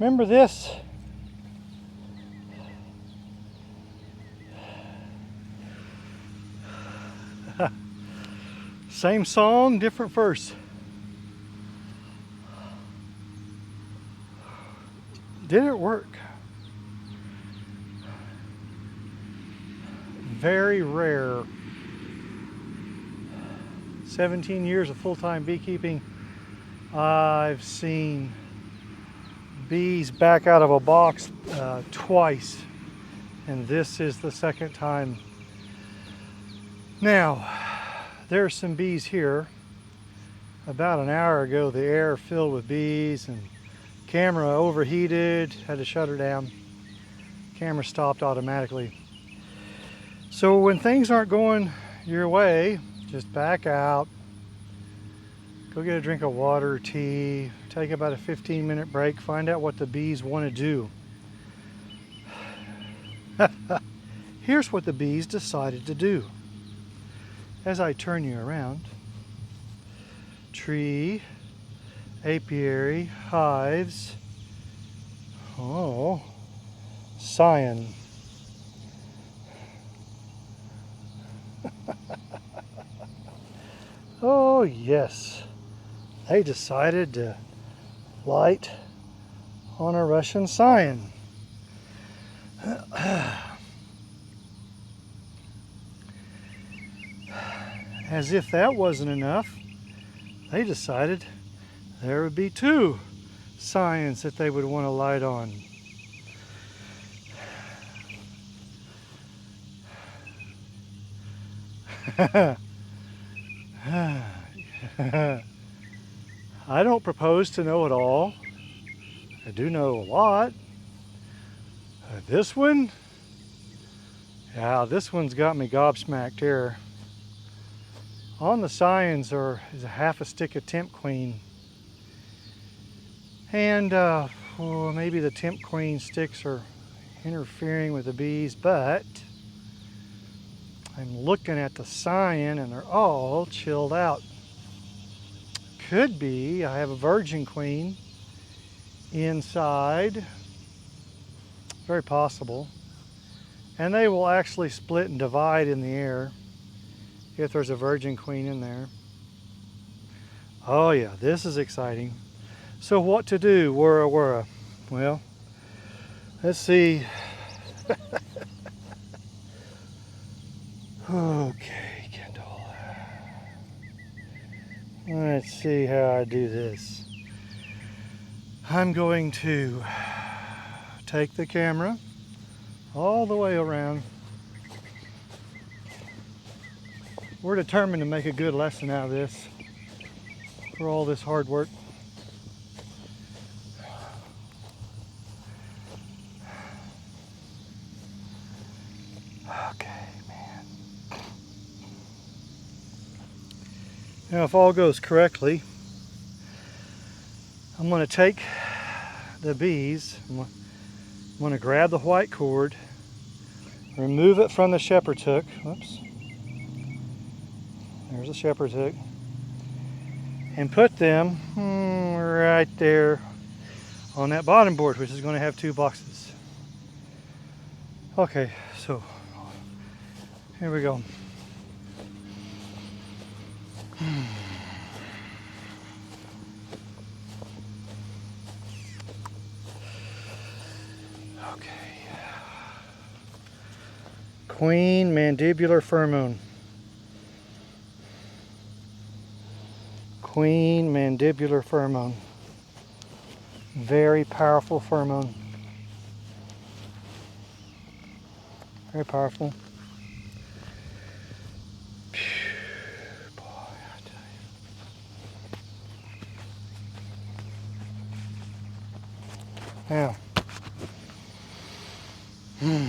Remember this? Same song, different verse. Did it work? Very rare. 17 years of full-time beekeeping, I've seen bees back out of a box twice, and this is the second time. Now, there's some bees here. About an hour ago, the air filled with bees and camera overheated, had to shut her down. Camera stopped automatically. So when things aren't going your way, just back out, go get a drink of water or tea, take about a 15-minute break, find out what the bees want to do. Here's what the bees decided to do. As I turn you around, tree, apiary, hives, oh, cyan. Oh yes, they decided to light on a Russian cyan. As if that wasn't enough, they decided there would be 2 cyans that they would want to light on. I don't propose to know it all. I do know a lot. This one, yeah, this one's got me gobsmacked here. On the cyans is a half a stick of temp queen. And well, maybe the temp queen sticks are interfering with the bees, but I'm looking at the cyan and they're all chilled out. Could be I have a virgin queen inside. Very possible. And they will actually split and divide in the air if there's a virgin queen in there. Oh yeah, this is exciting. So what to do, wura? Well, let's see. Okay, Kendall. Let's see how I do this. I'm going to take the camera all the way around. We're determined to make a good lesson out of this for all this hard work. Okay, man. Now, if all goes correctly, I'm going to take the bees, I'm going to grab the white cord, remove it from the shepherd's hook. Whoops. There's a shepherd's hook. And put them right there on that bottom board, which is going to have 2 boxes. Okay, so here we go. Okay. Queen mandibular pheromone. Queen mandibular pheromone. Very powerful pheromone. Very powerful. Boy, I tell you. Now,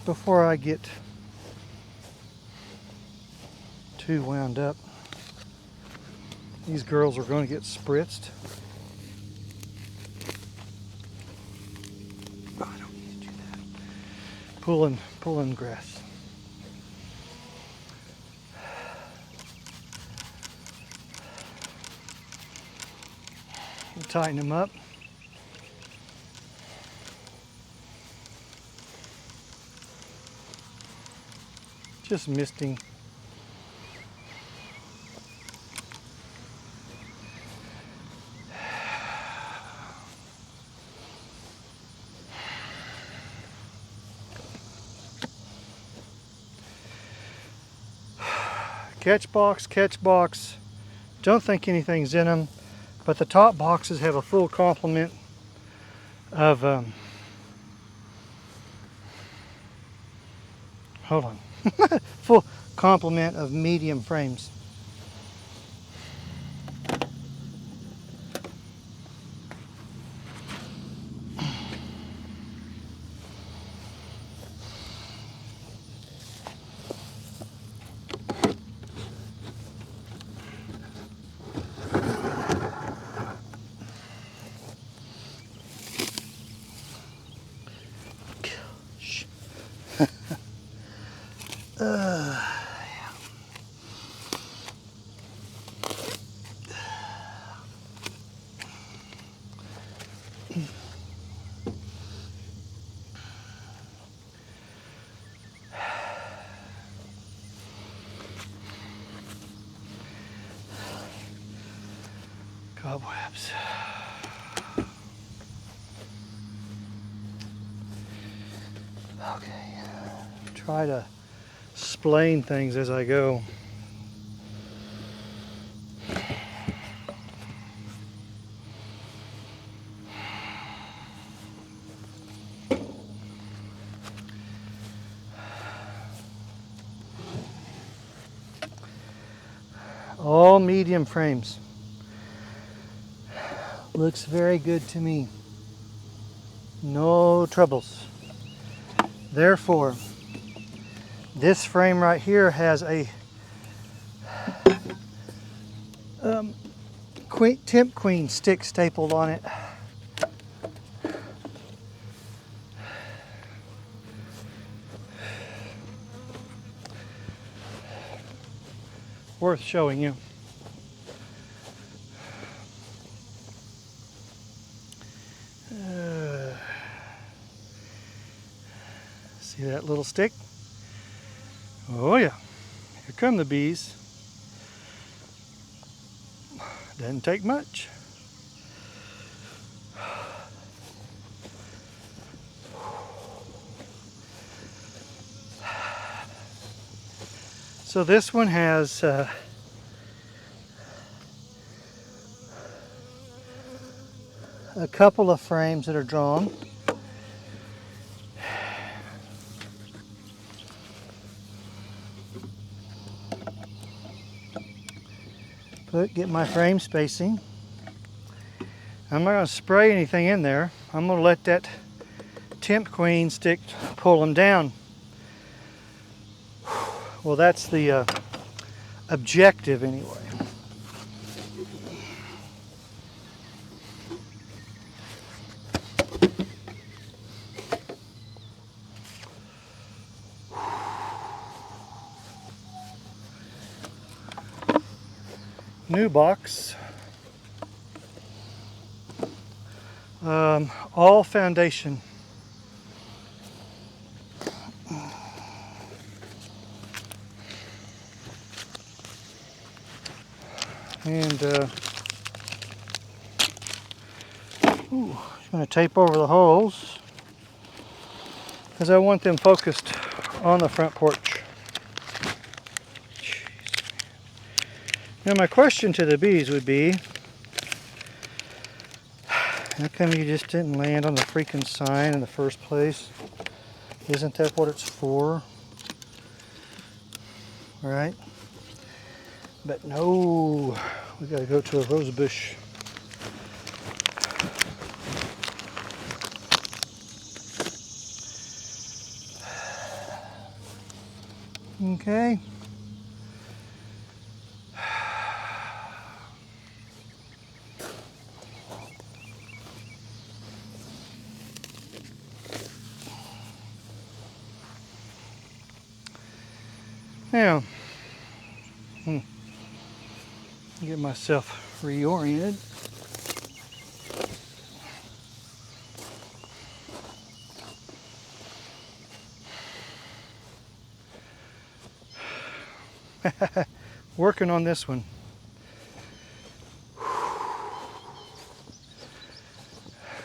before I get too wound up, these girls are going to get spritzed. Oh, I don't need to do that. Pulling grass. Tighten them up. Just misting. Catch box. Don't think anything's in them, but the top boxes have a full complement of hold on. Full complement of medium frames. Cobwebs. Okay, try to explain things as I go. All medium frames. Looks very good to me. No troubles. Therefore, this frame right here has a Temp Queen stick stapled on it. Worth showing you. See that little stick? Oh yeah, here come the bees. Doesn't take much. So this one has a couple of frames that are drawn. Get my frame spacing. I'm not going to spray anything in there. I'm going to let that Temp Queen stick pull them down. Well, that's the objective anyway. New box. All foundation. And I'm going to tape over the holes because I want them focused on the front porch. Jeez. Now my question to the bees would be, how come you just didn't land on the freaking sign in the first place? Isn't that what it's for? Right? But no, we gotta go to a rose bush. Okay. Now, get myself reoriented. Working on this one.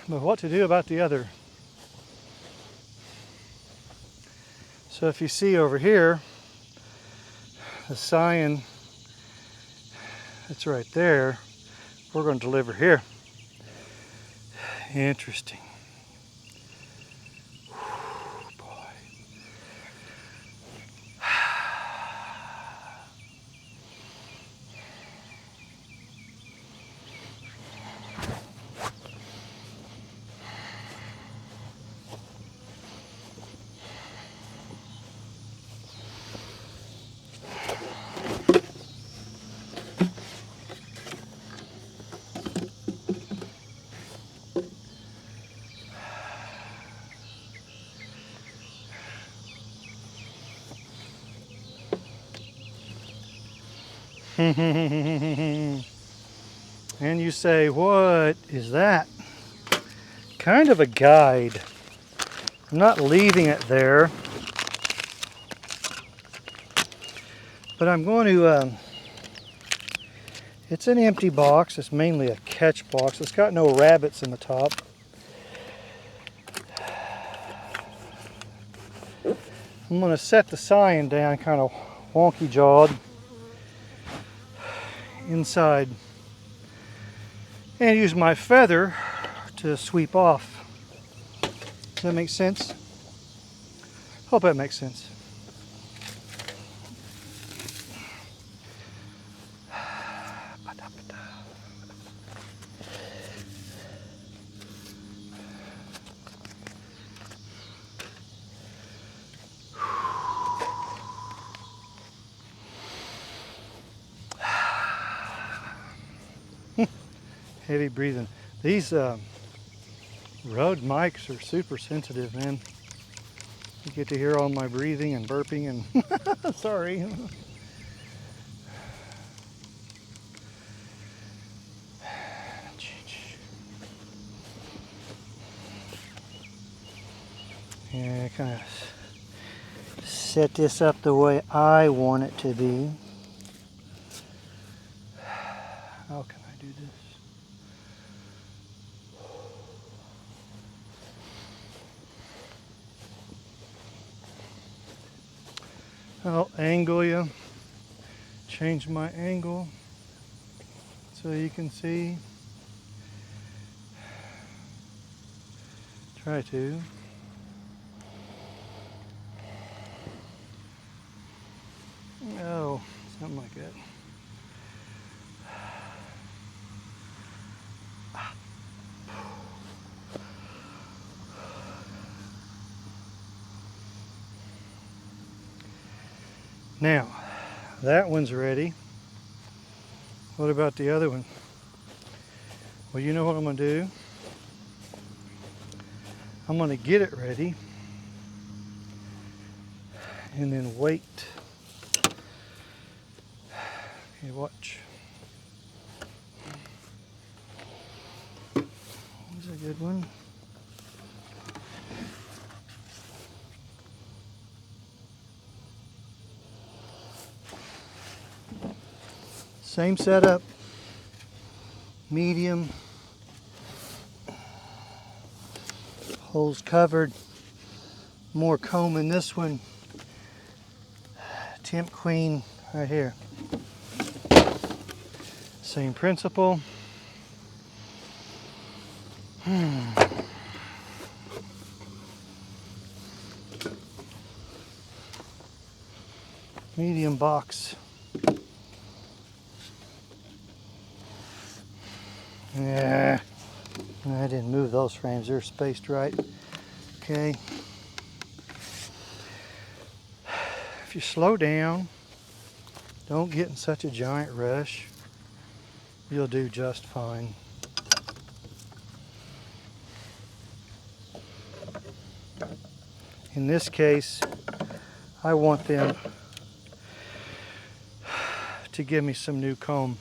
But what to do about the other? So if you see over here, the cyan that's right there, we're going to deliver here. Interesting. And you say, what is that? Kind of a guide. I'm not leaving it there, but I'm going to, it's an empty box. It's mainly a catch box. It's got no rabbits in the top. I'm going to set the cyan down kind of wonky jawed inside and use my feather to sweep off. Does that make sense? Hope that makes sense. Heavy breathing. These Rode mics are super sensitive, man. You get to hear all my breathing and burping and sorry. Yeah, kind of set this up the way I want it to be. How can I do this? I'll angle you, change my angle so you can see. Try to. Oh, something like that. Now, that one's ready. What about the other one? Well, you know what I'm going to do? I'm going to get it ready and then wait. Okay, watch. Here's a good one. Same setup, medium, holes covered, more comb in this one, temp queen right here. Same principle. Medium box. Yeah, I didn't move those frames. They're spaced right. Okay. If you slow down, don't get in such a giant rush, you'll do just fine. In this case, I want them to give me some new comb.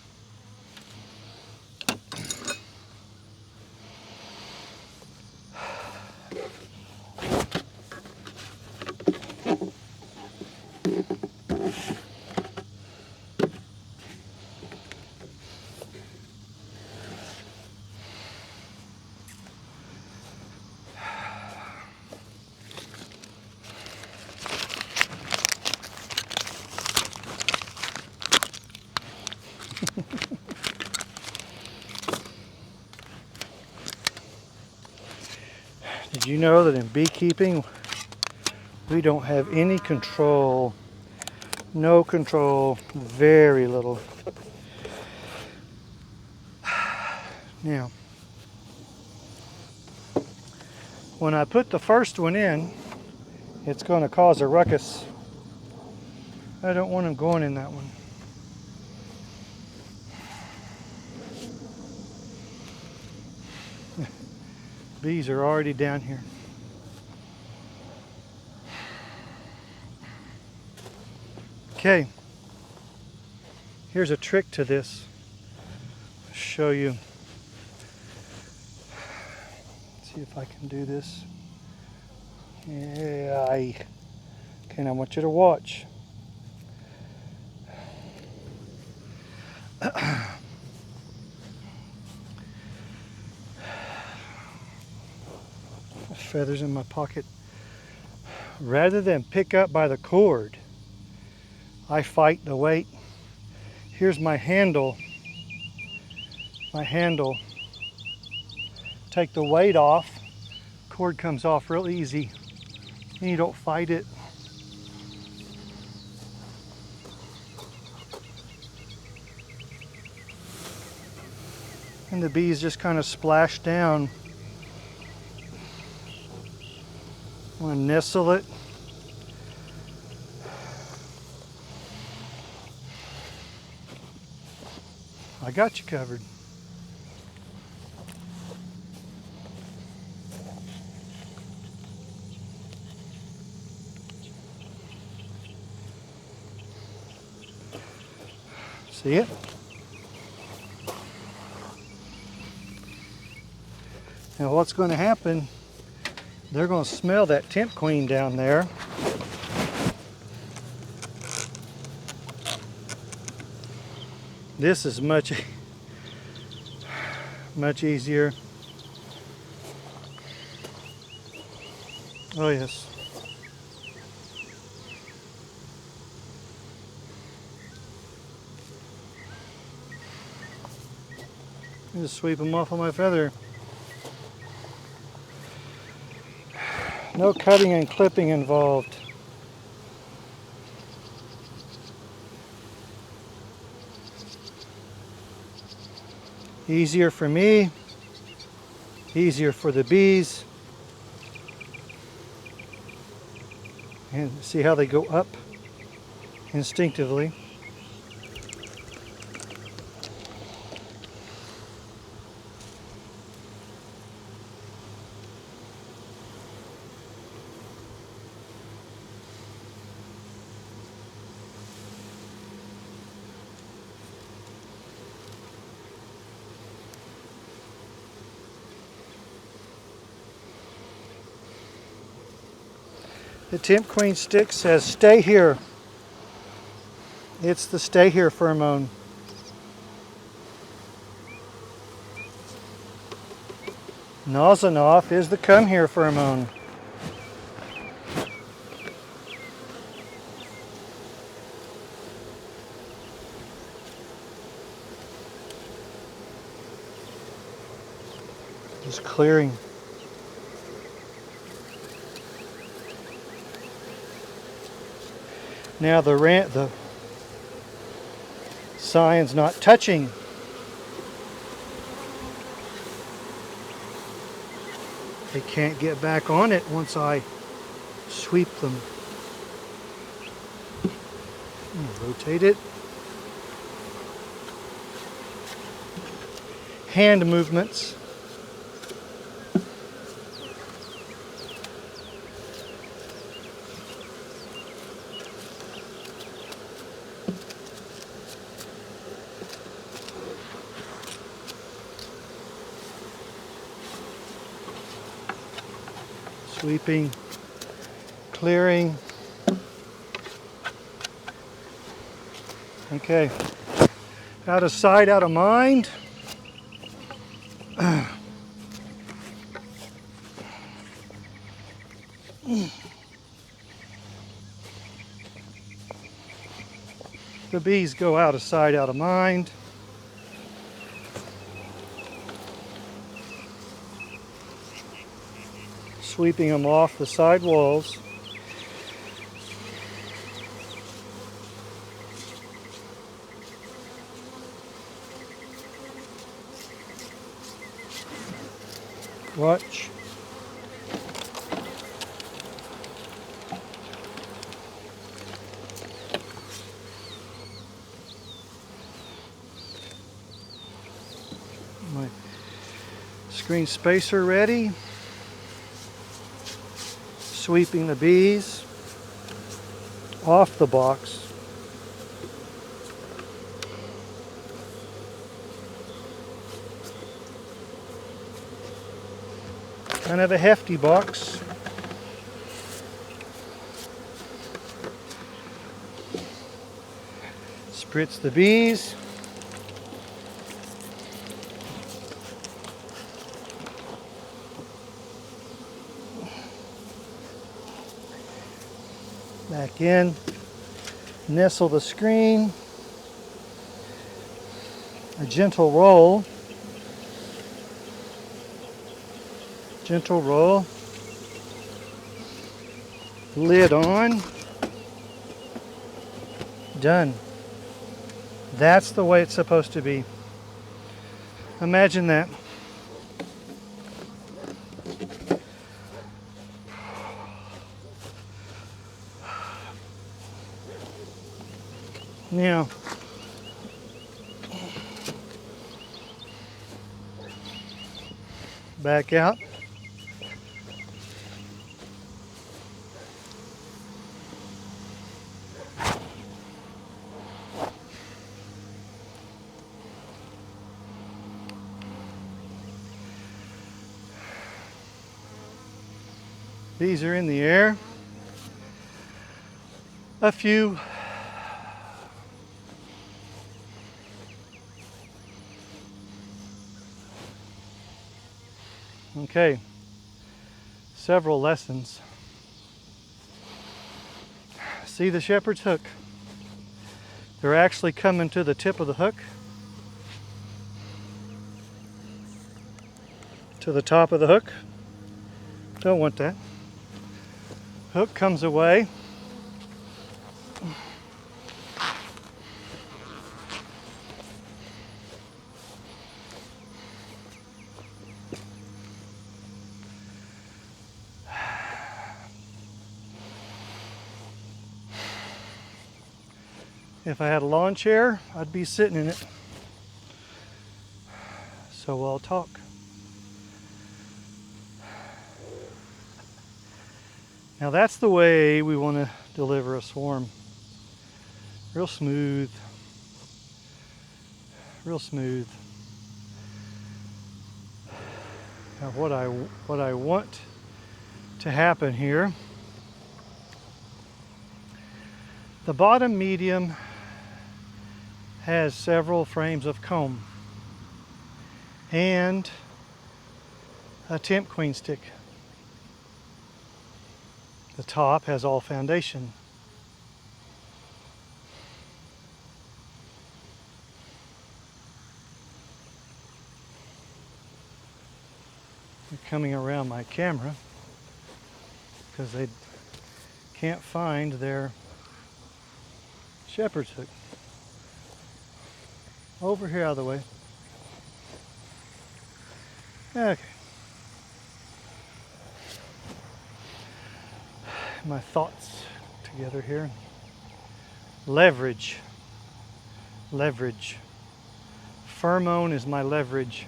Did you know that in beekeeping, we don't have any control? No control, very little. Now, when I put the first one in, it's going to cause a ruckus. I don't want them going in that one. Bees are already down here. Okay, here's a trick to this. I'll show you. Let's see if I can do this. Yeah, okay, I want you to watch. Feathers in my pocket. Rather than pick up by the cord, I fight the weight. Here's my handle. Take the weight off. Cord comes off real easy. And you don't fight it. And the bees just kind of splash down. I want to nestle it. I got you covered. See it? Now what's going to happen, they're going to smell that temp queen down there. This is much easier. Oh yes. Just sweep them off of my feather. No cutting and clipping involved. Easier for me, easier for the bees. And see how they go up instinctively. The temp queen stick says stay here. It's the stay here pheromone. Nozzle is the come here pheromone. Just clearing. Now the cian's not touching. They can't get back on it once I sweep them. Rotate it. Hand movements. Sweeping, clearing. Okay, out of sight, out of mind. The bees go out of sight, out of mind. sweeping them off the side walls. Watch. My screen spacer ready. Sweeping the bees off the box. Kind of a hefty box. Spritz the bees. Back in. Nestle the screen. A gentle roll. Gentle roll. Lid on. Done. That's the way it's supposed to be. Imagine that. Now, back out. Bees are in the air. A few. Okay, several lessons. See the shepherd's hook? They're actually coming to the tip of the hook, to the top of the hook. Don't want that. Hook comes away. If I had a lawn chair, I'd be sitting in it. So I'll talk. Now that's the way we want to deliver a swarm. Real smooth. Real smooth. Now what I want to happen here, the bottom medium has several frames of comb and a temp queen stick. The top has all foundation. They're coming around my camera because they can't find their shepherd's hook. Over here out of the way. Okay. My thoughts together here. Leverage. Leverage. Pheromone is my leverage.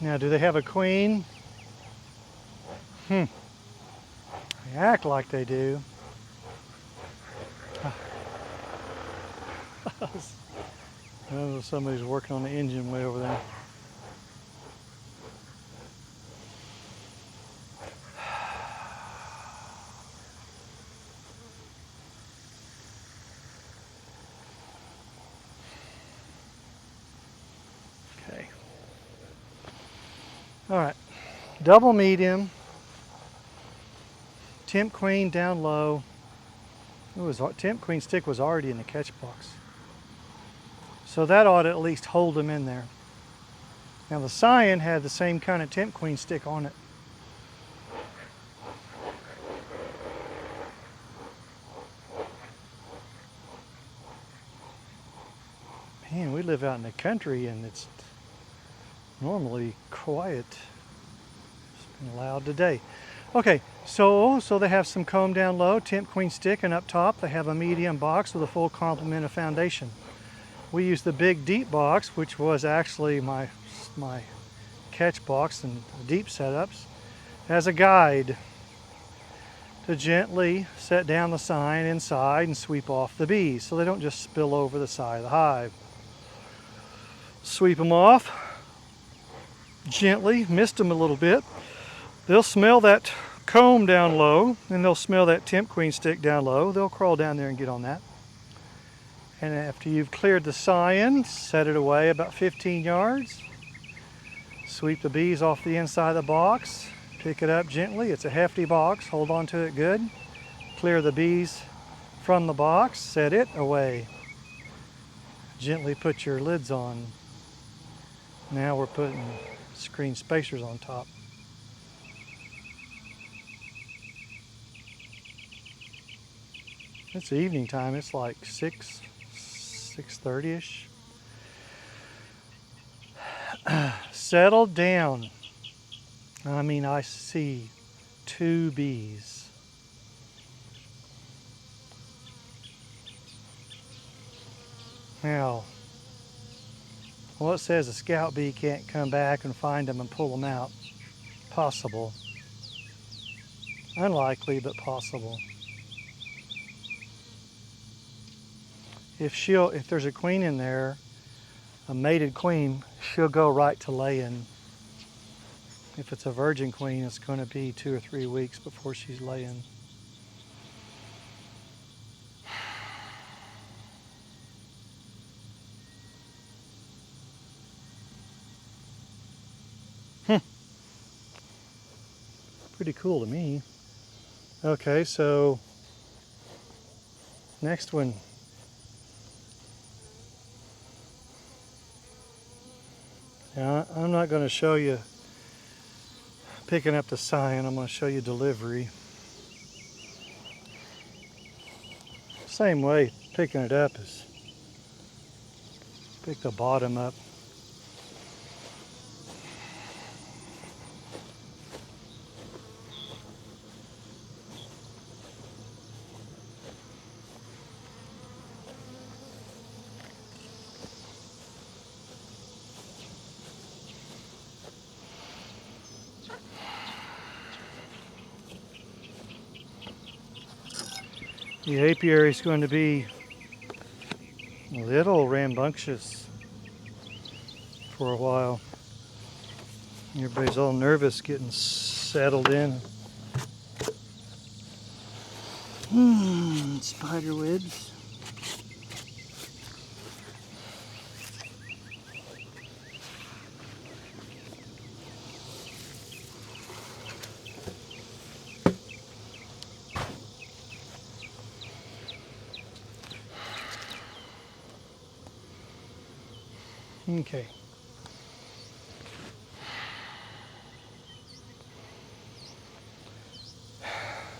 Now, do they have a queen? They act like they do. Oh, somebody's working on the engine way over there. Okay. All right. Double medium. Temp queen down low. Temp queen stick was already in the catch box. So that ought to at least hold them in there. Now the cyan had the same kind of tent queen stick on it. Man, we live out in the country and it's normally quiet. It's been loud today. Okay, so they have some comb down low, tent queen stick, and up top they have a medium box with a full complement of foundation. We use the big deep box, which was actually my catch box and deep setups, as a guide to gently set down the sign inside and sweep off the bees so they don't just spill over the side of the hive. Sweep them off gently, mist them a little bit. They'll smell that comb down low and they'll smell that tent queen stick down low. They'll crawl down there and get on that. And after you've cleared the cyan, set it away about 15 yards. Sweep the bees off the inside of the box. Pick it up gently. It's a hefty box. Hold on to it good. Clear the bees from the box. Set it away. Gently put your lids on. Now we're putting screen spacers on top. It's evening time. It's like 6:30ish. Settle down. I mean, I see 2 bees. Now, what says a scout bee can't come back and find them and pull them out? Possible. Unlikely, but possible. If there's a queen in there, a mated queen, she'll go right to laying. If it's a virgin queen, it's going to be 2 or 3 weeks before she's laying. Pretty cool to me. Okay, so next one. Now, I'm not going to show you picking up the cyan. I'm going to show you delivery. Same way picking it up is pick the bottom up. The apiary is going to be a little rambunctious for a while. Everybody's all nervous getting settled in. Spider webs. Okay.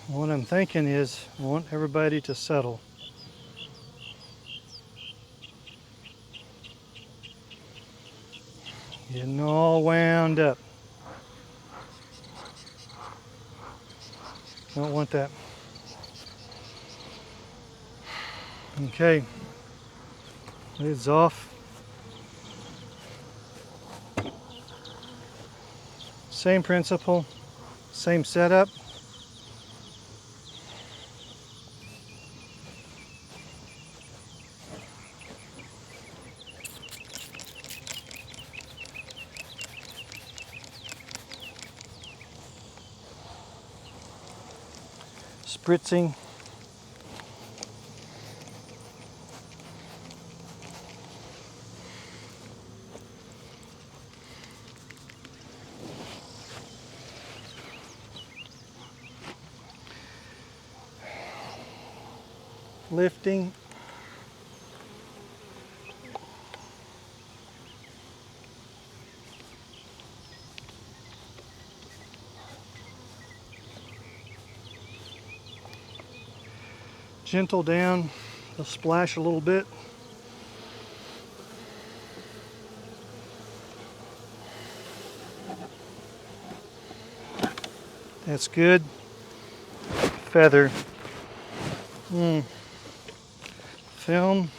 What I'm thinking is I want everybody to settle. Getting all wound up. Don't want that. Okay. Lids off. Same principle, same setup. Spritzing. Lifting. gentle down, they'll splash a little bit. That's good. Feather. Film.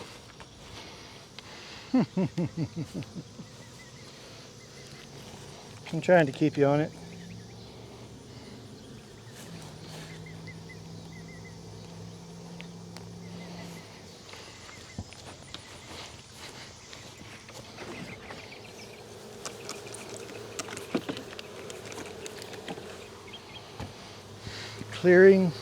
I'm trying to keep you on it. Clearing.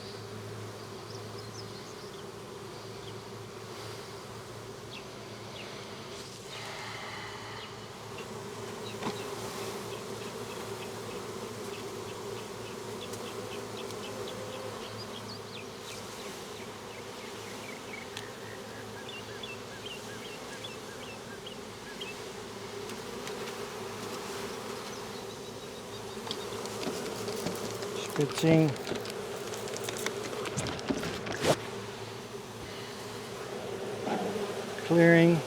Spritzing. Clearing.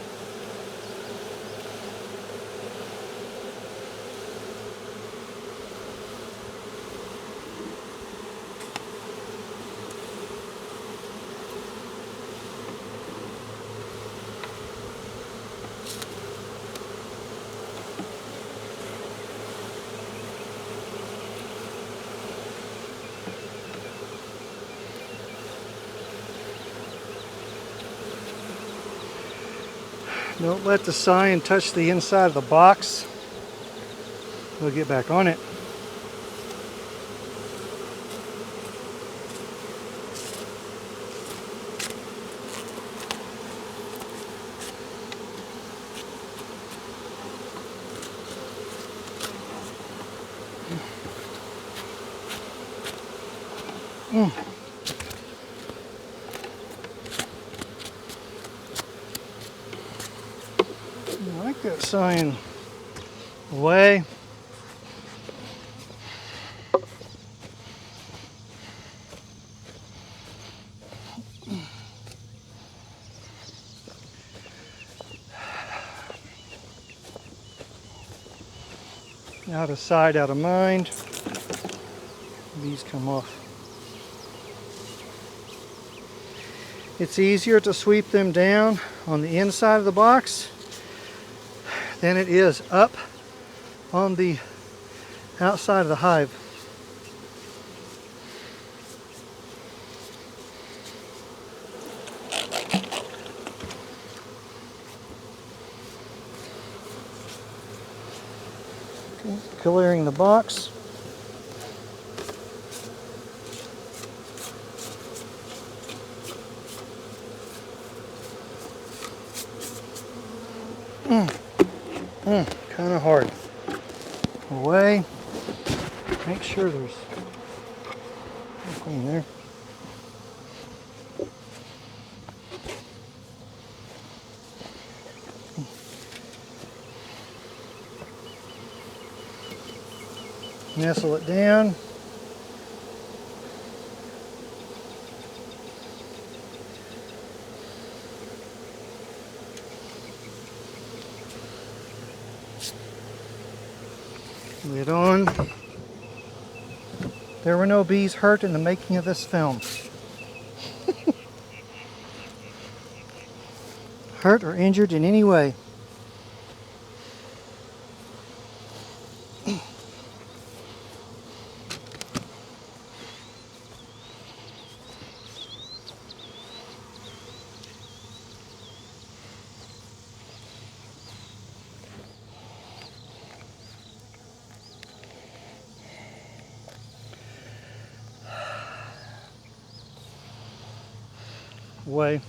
Don't let the sign touch the inside of the box. We'll get back on it. I like that sign away. Out of sight, out of mind. These come off. It's easier to sweep them down on the inside of the box than it is up on the outside of the hive. Okay, clearing the box. Kind of hard. Away. Make sure there's nothing there. Nestle it down. Lid on. There were no bees hurt in the making of this film. Hurt or injured in any way. Way.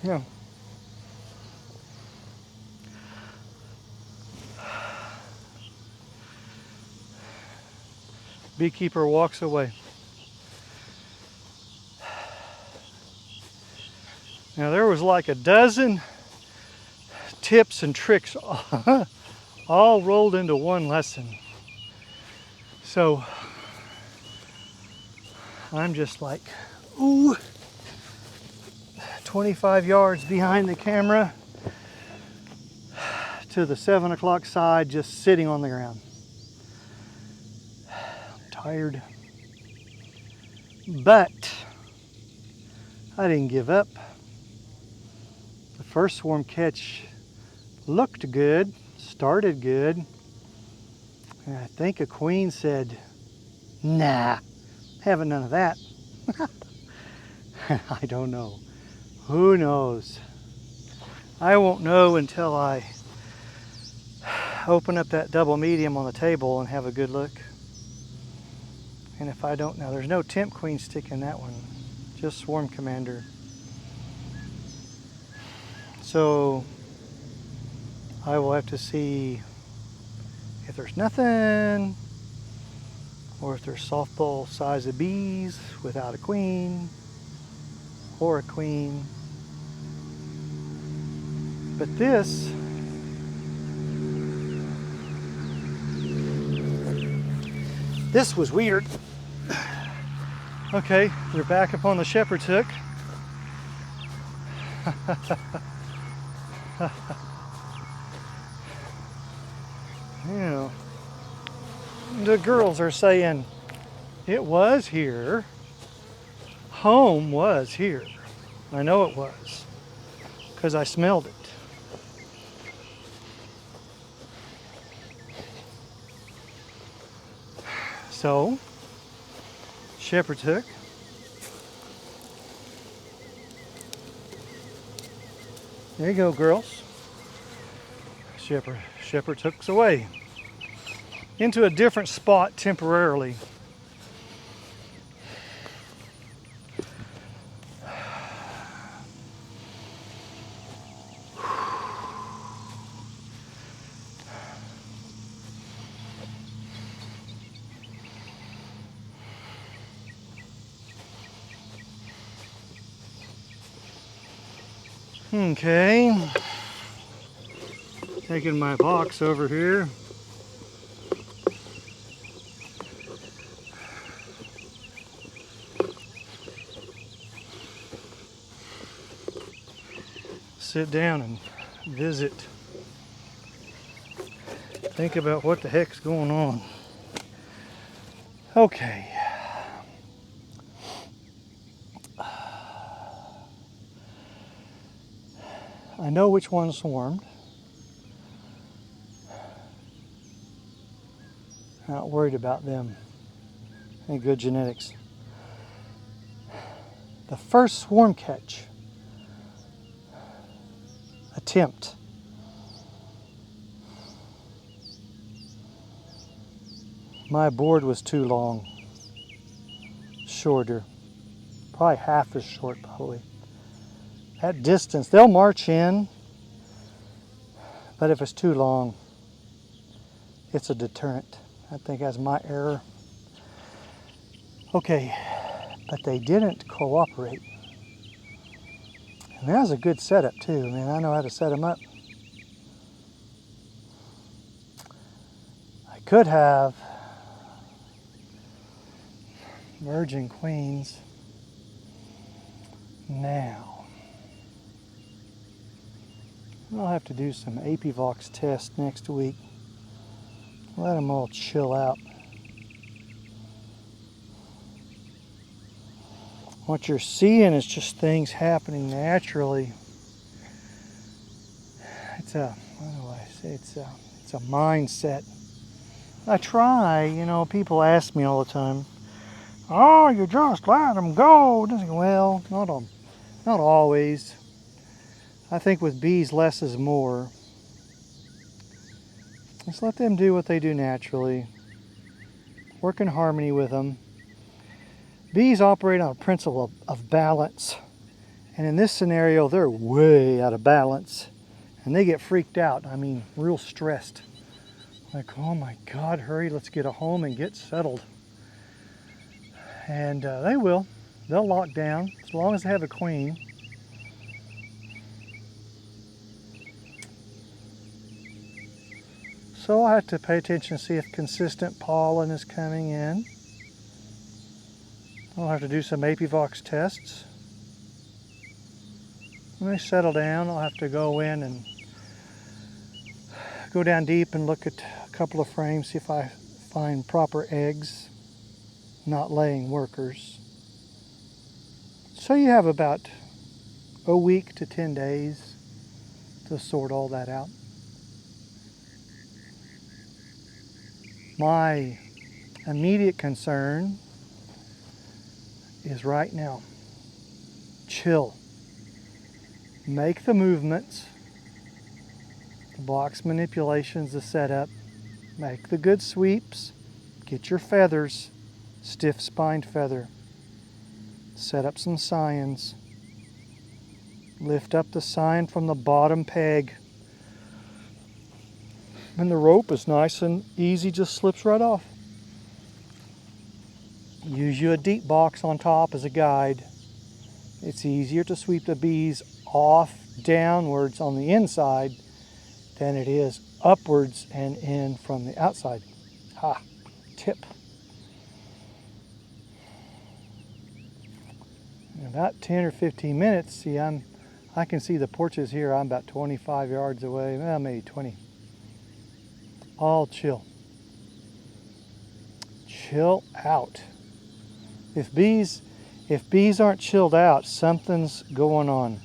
Yeah. Beekeeper walks away. Now there was like a dozen tips and tricks all rolled into one lesson. So I'm just like ooh, 25 yards behind the camera to the 7 o'clock side, just sitting on the ground. I'm tired, but I didn't give up. The first swarm catch looked good, started good, and I think a queen said, nah, having none of that. I don't know. Who knows? I won't know until I open up that double medium on the table and have a good look. And if I don't know, there's no temp queen stick in that one, just swarm commander. So I will have to see if there's nothing, or if there's softball size of bees without a queen, or a queen. But this was weird. Okay, they're back up on the shepherd's hook. You know, the girls are saying it was here. Home was here. I know it was, because I smelled it. So, shepherd's hook. There you go, girls. Shepherd's hook's away into a different spot temporarily. Okay, taking my box over here. Sit down and visit. Think about what the heck's going on. Okay. I know which one swarmed. Not worried about them. Any good genetics. The first swarm catch attempt. My board was too long. Shorter. Probably half as short, probably. At distance, they'll march in, but if it's too long, it's a deterrent. I think that's my error. Okay, but they didn't cooperate. And that was a good setup too. I mean, I know how to set them up. I could have virgin queens now. I'll have to do some Apivox test next week. Let them all chill out. What you're seeing is just things happening naturally. It's a, what do I say? It's a mindset. I try, you know, people ask me all the time, oh, you just let them go. Well, not always. I think with bees, less is more. Just let them do what they do naturally. Work in harmony with them. Bees operate on a principle of balance. And in this scenario, they're way out of balance. And they get freaked out. I mean, real stressed. Like, oh my God, hurry, let's get a home and get settled. And they will. They'll lock down as long as they have a queen. So I have to pay attention to see if consistent pollen is coming in. I'll have to do some Apivox tests. When they settle down, I'll have to go in and go down deep and look at a couple of frames, see if I find proper eggs, not laying workers. So you have about a week to 10 days to sort all that out. My immediate concern is right now, chill. Make the movements, the box manipulations, the setup, make the good sweeps, get your feathers, stiff spined feather, set up some scions, lift up the scion from the bottom peg, and the rope is nice and easy, just slips right off. Use you a deep box on top as a guide. It's easier to sweep the bees off downwards on the inside than it is upwards and in from the outside. Ha, tip. In about 10 or 15 minutes, see, I can see the porches here. I'm about 25 yards away, well, maybe 20. All chill. Chill out. If bees aren't chilled out, something's going on.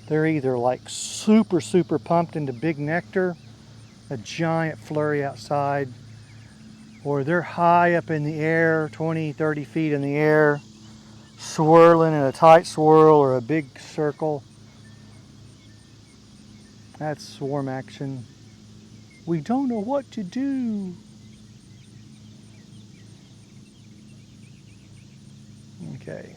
They're either like super pumped into big nectar, a giant flurry outside, or they're high up in the air, 20, 30 feet in the air, swirling in a tight swirl or a big circle. That's swarm action. We don't know what to do. Okay.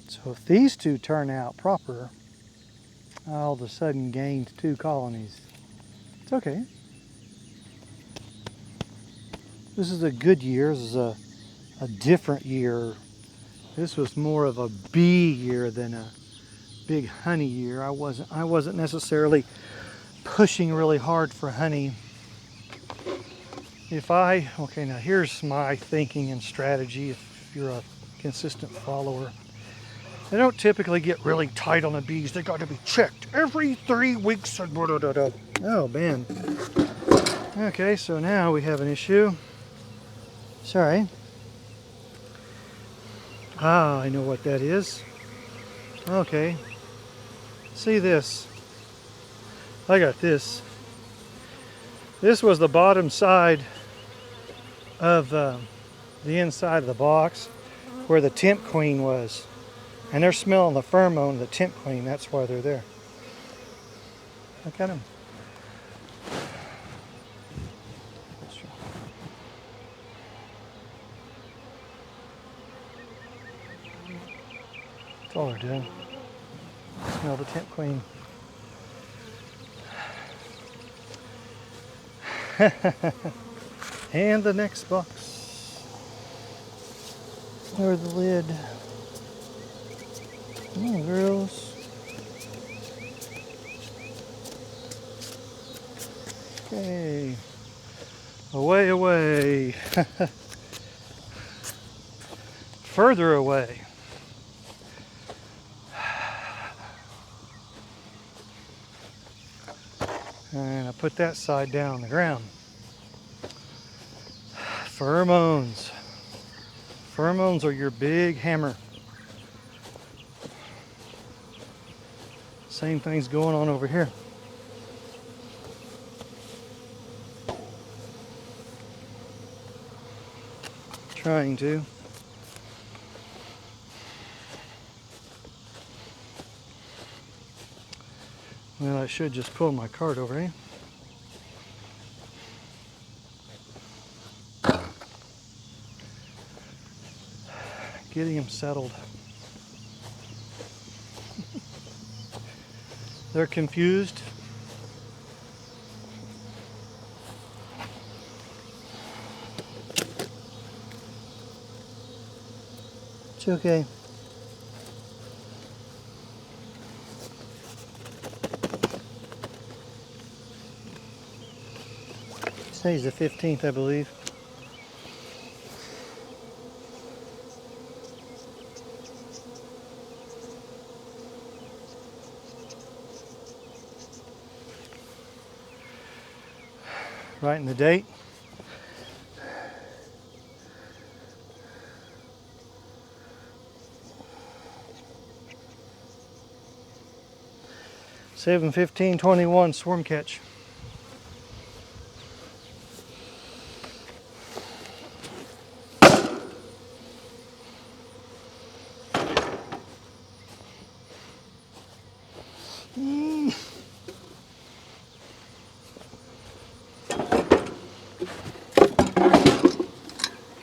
So if these two turn out proper, I all of a sudden gained 2 colonies. It's okay. This is a good year. This is a different year. This was more of a bee year than a big honey year. I wasn't necessarily pushing really hard for honey. Okay, now here's my thinking and strategy if you're a consistent follower. They don't typically get really tight on the bees. They got to be checked every 3 weeks. Oh man. Okay, so now we have an issue. Sorry. Ah, I know what that is. Okay. See this. I got this. This was the bottom side of the inside of the box where the temp queen was. And they're smelling the pheromone of the temp queen. That's why they're there. Look at them. That's all they're doing. Smell the temp queen. And the next box. There's the lid. Come on, girls. Okay. Away, away. Further away. And I put that side down on the ground. Pheromones. Pheromones are your big hammer. Same thing's going on over here. Trying to. Well, I should just pull my cart over here. Getting them settled. They're confused. It's okay. Today's the 15th, I believe. Writing the date. (7/15/21) swarm catch.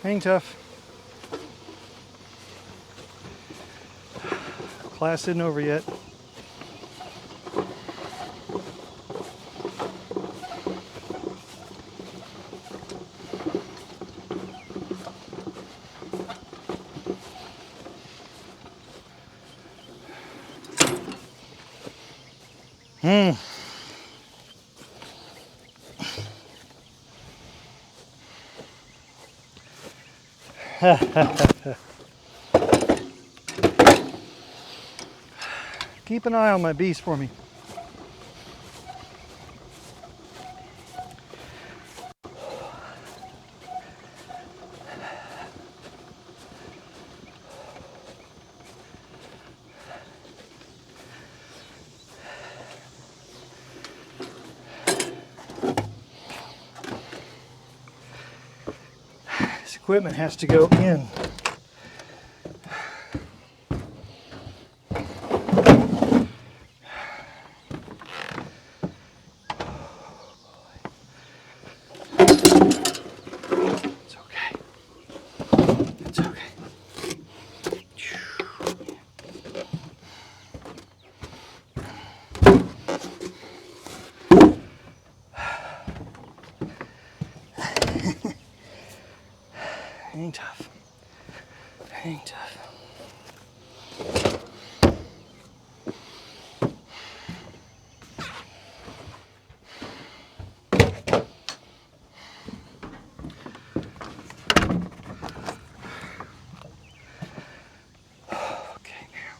Hang tough. Class isn't over yet. Keep an eye on my bees for me. This equipment has to go in. Hang tough. Hang tough. Okay, now.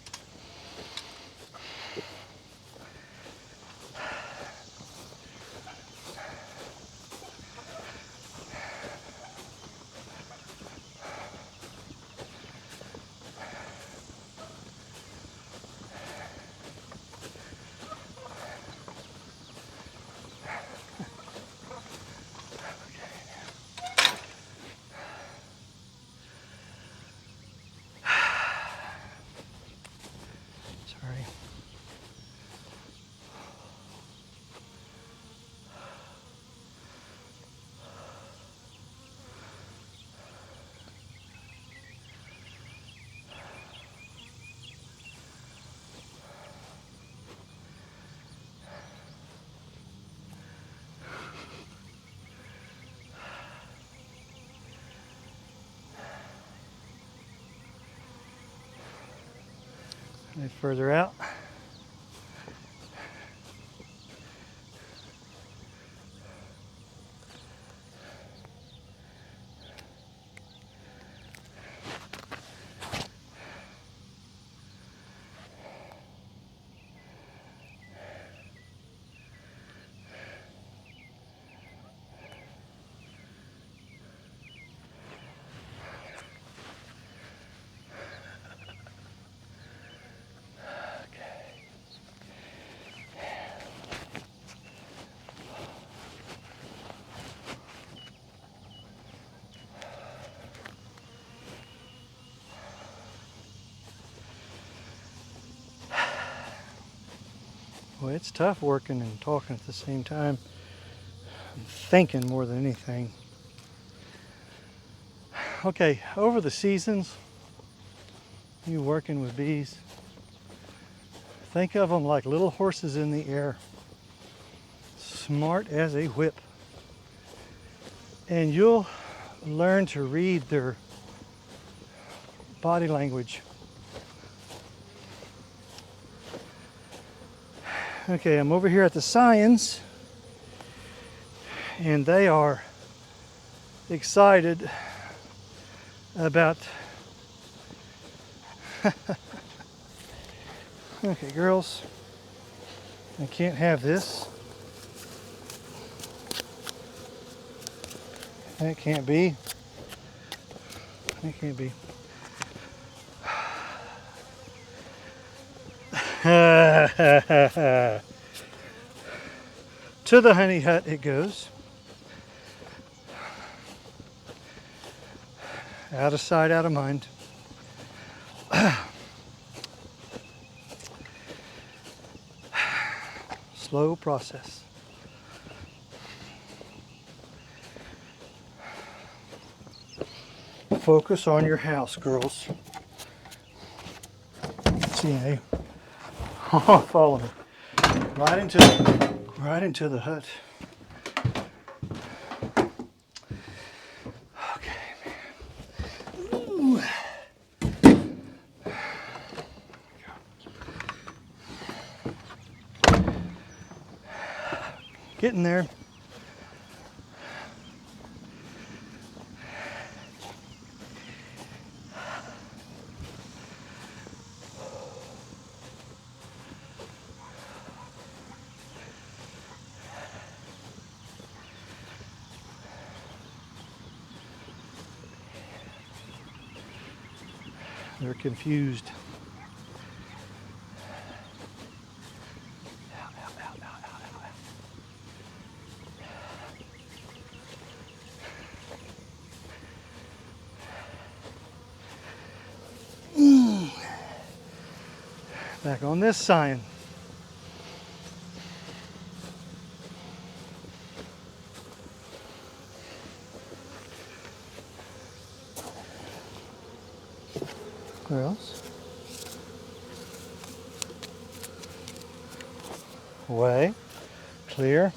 Sorry. A bit further out. Well, it's tough working and talking at the same time. I'm thinking more than anything. Okay, over the seasons, you working with bees, think of them like little horses in the air, smart as a whip. And you'll learn to read their body language. Okay, I'm over here at the Scions, and they are excited about okay, girls, I can't have this. That can't be. That can't be. To the honey hut it goes. Out of sight, out of mind. Slow process. Focus on your house, girls. See, hey? Oh, follow me. Right into the hut. Okay, man. Ooh. Getting there. They're confused. Back on this sign. Where else? Away. Clear.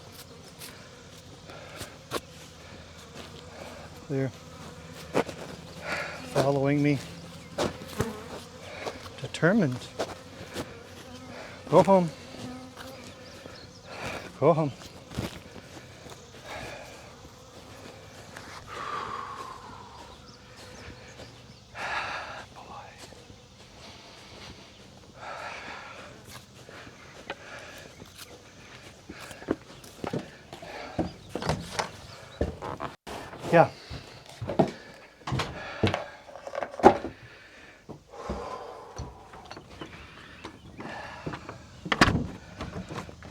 Clear. Following me. Determined. Go home. Go home. Yeah.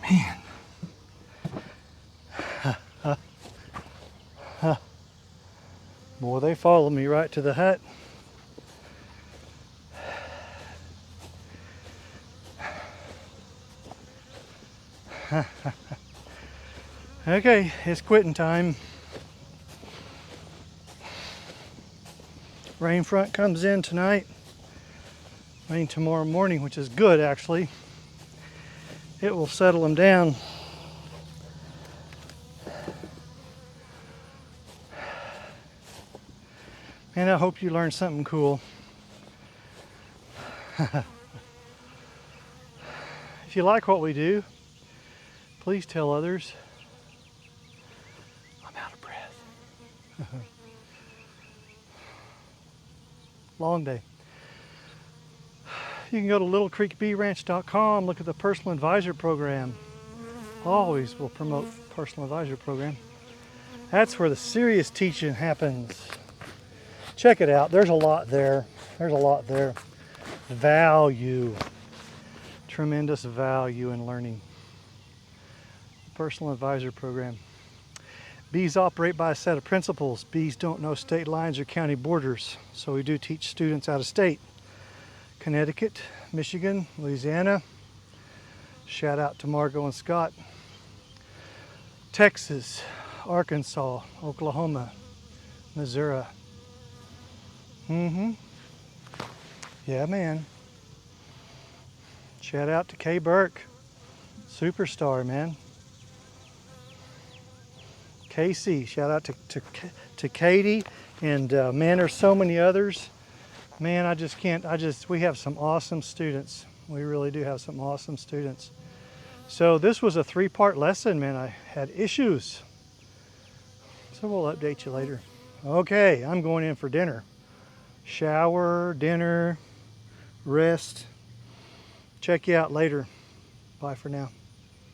Man. Boy, they followed me right to the hut. Okay, it's quitting time. Rain front comes in tonight. Rain tomorrow morning, which is good actually. It will settle them down. And I hope you learned something cool. If you like what we do, please tell others. I'm out of breath. Long day. You can go to littlecreekbeeranch.com, look at the personal advisor program. Always will promote personal advisor program. That's where the serious teaching happens. Check it out. There's a lot there. There's a lot there. Value. Tremendous value in learning. Personal advisor program. Bees operate by a set of principles. Bees don't know state lines or county borders, so we do teach students out of state. Connecticut, Michigan, Louisiana. Shout out to Margot and Scott. Texas, Arkansas, Oklahoma, Missouri. Yeah, man. Shout out to Kay Burke. Superstar, man. Casey, shout out to Katie, and man, there's so many others. Man, we have some awesome students. We really do have some awesome students. So this was a 3-part lesson, man. I had issues. So we'll update you later. Okay, I'm going in for dinner. Shower, dinner, rest. Check you out later. Bye for now.